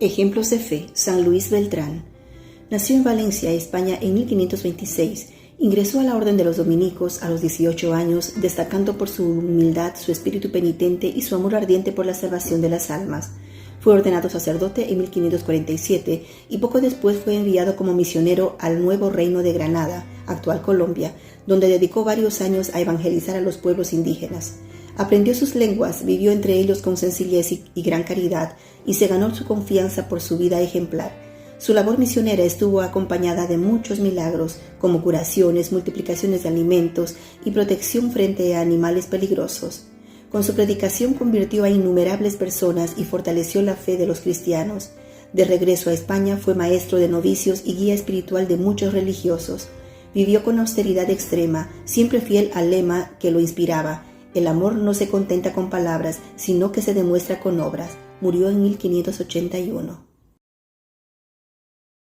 Ejemplos de fe. San Luis Beltrán. Nació en Valencia, España, en 1526. Ingresó a la Orden de los Dominicos a los 18 años, destacando por su humildad, su espíritu penitente y su amor ardiente por la salvación de las almas. Fue ordenado sacerdote en 1547 y poco después fue enviado como misionero al Nuevo Reino de Granada, actual Colombia, donde dedicó varios años a evangelizar a los pueblos indígenas. Aprendió sus lenguas, vivió entre ellos con sencillez y gran caridad, y se ganó su confianza por su vida ejemplar. Su labor misionera estuvo acompañada de muchos milagros, como curaciones, multiplicaciones de alimentos y protección frente a animales peligrosos. Con su predicación convirtió a innumerables personas y fortaleció la fe de los cristianos. De regreso a España fue maestro de novicios y guía espiritual de muchos religiosos. Vivió con austeridad extrema, siempre fiel al lema que lo inspiraba: el amor no se contenta con palabras, sino que se demuestra con obras. Murió en 1581.